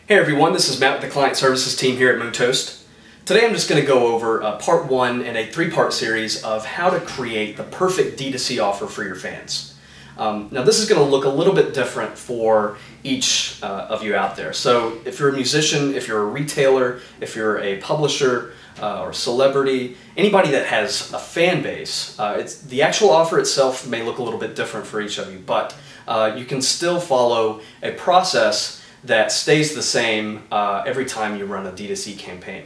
Hey everyone, this is Matt with the Client Services team here at Moontoast. Today I'm just going to go over part one in a three-part series of how to create the perfect D2C offer for your fans. Now this is going to look a little bit different for each of you out there. So if you're a musician, if you're a retailer, if you're a publisher or celebrity, anybody that has a fan base, the actual offer itself may look a little bit different for each of you, but you can still follow a process that stays the same every time you run a D2C campaign.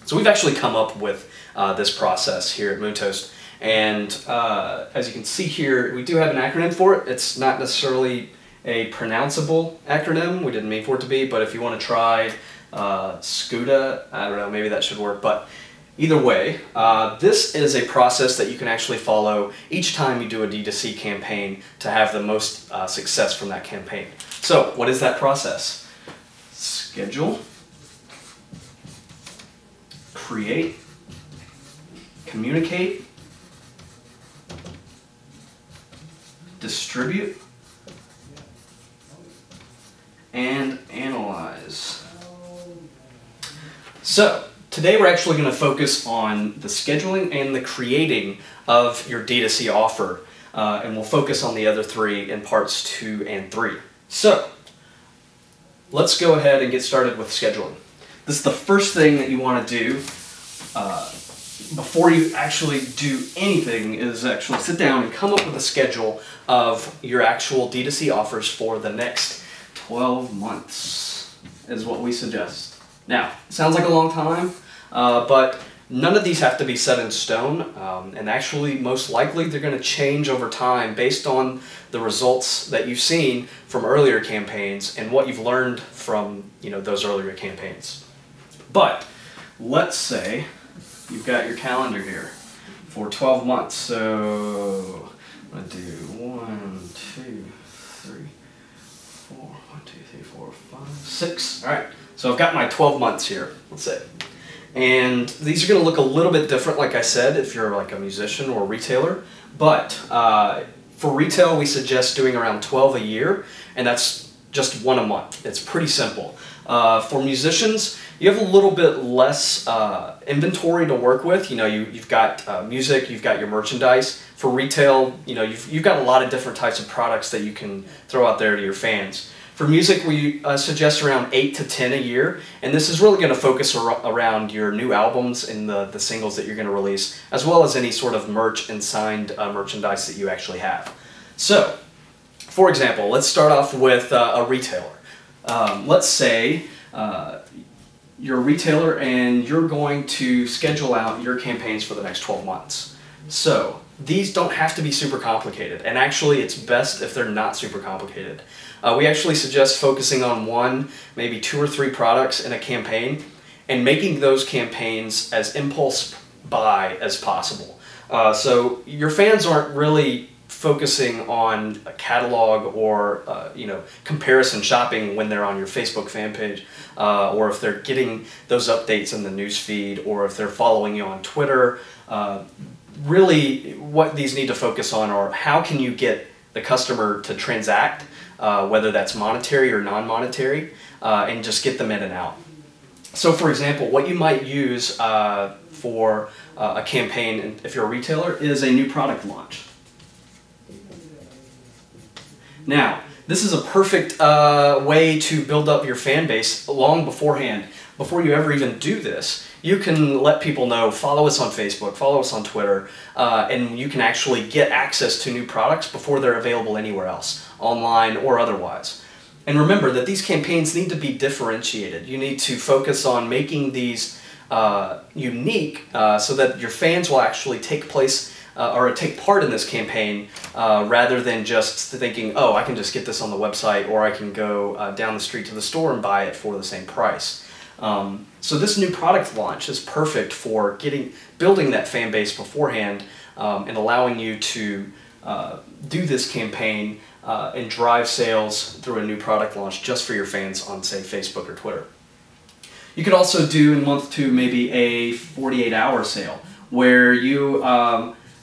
So we've actually come up with this process here at Moontoast, and as you can see here, we do have an acronym for it. It's not necessarily a pronounceable acronym. We didn't mean for it to be, but if you want to try SCUDA, I don't know, maybe that should work, but either way, this is a process that you can actually follow each time you do a D2C campaign to have the most success from that campaign. So, what is that process? Schedule, create, communicate, distribute, and analyze. So, today we're actually going to focus on the scheduling and the creating of your D2C offer, and we'll focus on the other three in parts 2 and 3. So, let's go ahead and get started with scheduling. This is the first thing that you want to do before you actually do anything, is actually sit down and come up with a schedule of your actual D2C offers for the next 12 months, is what we suggest. Now, it sounds like a long time, but none of these have to be set in stone, and actually most likely they're going to change over time based on the results that you've seen from earlier campaigns and what you've learned from those earlier campaigns. But let's say you've got your calendar here for 12 months. So I'm going to do 1, 2, 3, 4, 1, 2, 3, 4, 5, 6. All right, so I've got my 12 months here, let's say. And these are going to look a little bit different, like I said, if you're like a musician or a retailer. But for retail, we suggest doing around 12 a year, and that's just 1 a month. It's pretty simple. For musicians, you have a little bit less inventory to work with. You've got music, you've got your merchandise. For retail, you've got a lot of different types of products that you can throw out there to your fans. For music, we suggest around 8 to 10 a year, and this is really going to focus around your new albums and the singles that you're going to release, as well as any sort of merch and signed merchandise that you actually have. So, for example, let's start off with a retailer. Let's say you're a retailer and you're going to schedule out your campaigns for the next 12 months. So, these don't have to be super complicated, and actually it's best if they're not super complicated. We actually suggest focusing on 1, maybe 2 or 3 products in a campaign and making those campaigns as impulse buy as possible. So your fans aren't really focusing on a catalog or comparison shopping when they're on your Facebook fan page, or if they're getting those updates in the news feed, or if they're following you on Twitter. Really what these need to focus on are how can you get the customer to transact, whether that's monetary or non-monetary, and just get them in and out. So for example, what you might use for a campaign, if you're a retailer, is a new product launch. Now, this is a perfect way to build up your fan base long beforehand. Before you ever even do this, you can let people know, follow us on Facebook, follow us on Twitter, and you can actually get access to new products before they're available anywhere else, online or otherwise. And remember that these campaigns need to be differentiated. You need to focus on making these unique so that your fans will actually take part in this campaign rather than just thinking, oh, I can just get this on the website, or I can go down the street to the store and buy it for the same price. So this new product launch is perfect for building that fan base beforehand, and allowing you to do this campaign and drive sales through a new product launch just for your fans on, say, Facebook or Twitter. You could also do in month 2 maybe a 48-hour sale where you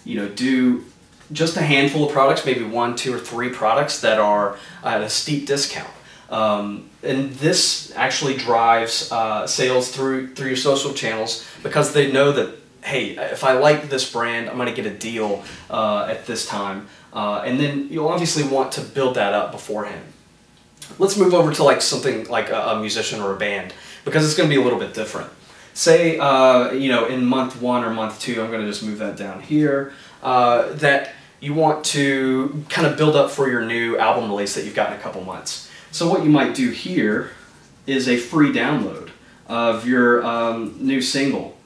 do just a handful of products, maybe 1, 2, or 3 products that are at a steep discount. And this actually drives sales through your social channels, because they know that, hey, if I like this brand, I'm going to get a deal at this time. And then you'll obviously want to build that up beforehand. Let's move over to like something like a musician or a band, because it's going to be a little bit different. Say, you know, in month 1 or month 2, I'm going to just move that down here, that you want to kind of build up for your new album release that you've got in a couple months. So what you might do here is a free download of your new single.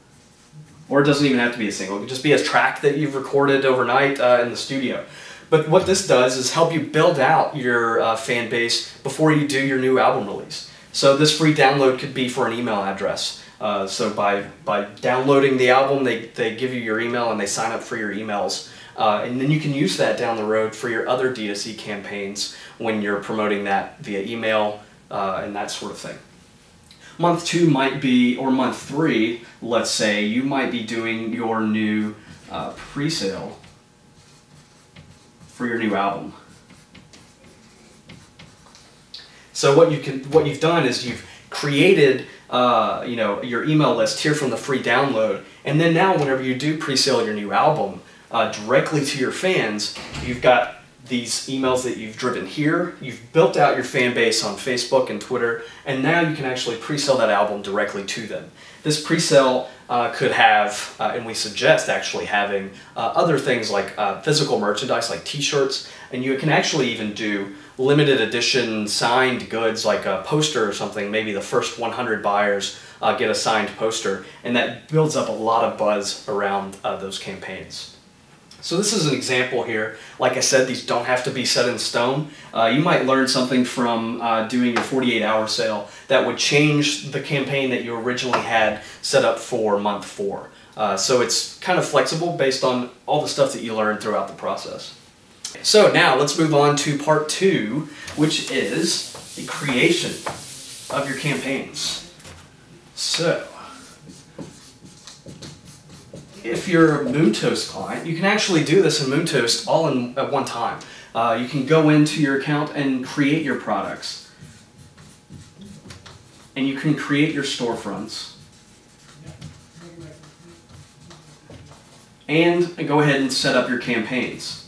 Or it doesn't even have to be a single. It could just be a track that you've recorded overnight in the studio. But what this does is help you build out your fan base before you do your new album release. So this free download could be for an email address. So by downloading the album, they give you your email and they sign up for your emails. And then you can use that down the road for your other D2C campaigns when you're promoting that via email and that sort of thing. Month 2 might be, or month 3, let's say, you might be doing your new pre-sale for your new album. So what you've done is you've created you know, your email list here from the free download, and then now whenever you do pre-sale your new album directly to your fans, you've got these emails that you've driven here, you've built out your fan base on Facebook and Twitter, and now you can actually pre-sell that album directly to them. This pre-sale could have, and we suggest actually having other things like physical merchandise like t-shirts, and you can actually even do limited edition signed goods like a poster or something. Maybe the first 100 buyers get a signed poster, and that builds up a lot of buzz around those campaigns. So this is an example here. Like I said, these don't have to be set in stone. You might learn something from doing your 48-hour sale that would change the campaign that you originally had set up for month 4. So it's kind of flexible based on all the stuff that you learned throughout the process. So now let's move on to part 2, which is the creation of your campaigns. So if you're a Moontoast client, you can actually do this in Moontoast all at one time. You can go into your account and create your products. And you can create your storefronts. And go ahead and set up your campaigns.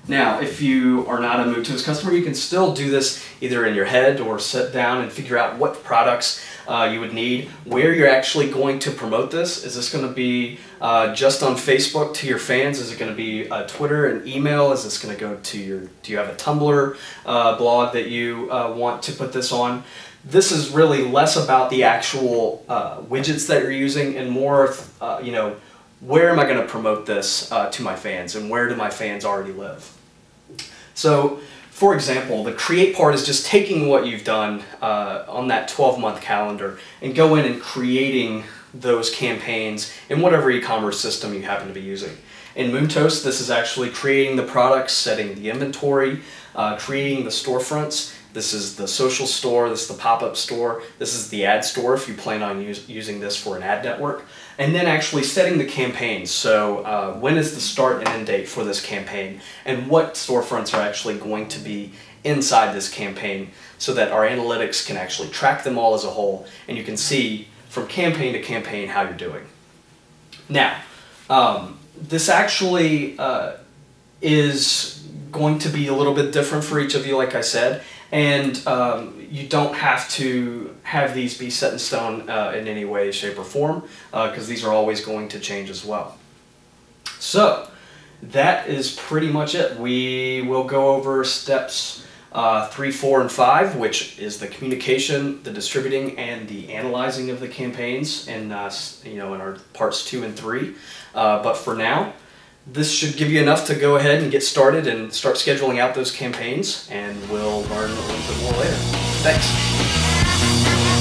Now, if you are not a Moontoast customer, you can still do this either in your head or sit down and figure out what products you would need, where you're actually going to promote this. Is this going to be just on Facebook to your fans? Is it going to be Twitter and email? Is this going to go to your, do you have a Tumblr blog that you want to put this on? This is really less about the actual widgets that you're using and more, you know, where am I going to promote this to my fans, and where do my fans already live? So, for example, the create part is just taking what you've done on that 12-month calendar and go in and creating those campaigns in whatever e-commerce system you happen to be using. In Moontoast, this is actually creating the products, setting the inventory, creating the storefronts. This is the social store, this is the pop-up store, this is the ad store if you plan on using this for an ad network. And then actually setting the campaigns. So when is the start and end date for this campaign, and what storefronts are actually going to be inside this campaign so that our analytics can actually track them all as a whole, and you can see from campaign to campaign how you're doing. Now, this actually is going to be a little bit different for each of you, like I said, and you don't have to have these be set in stone in any way, shape, or form, because these are always going to change as well. So that is pretty much it. We will go over steps 3, 4, and 5, which is the communication, the distributing, and the analyzing of the campaigns, and you know, in our parts 2 and 3. But for now, this should give you enough to go ahead and get started and start scheduling out those campaigns, and we'll learn a little bit more later. Thanks.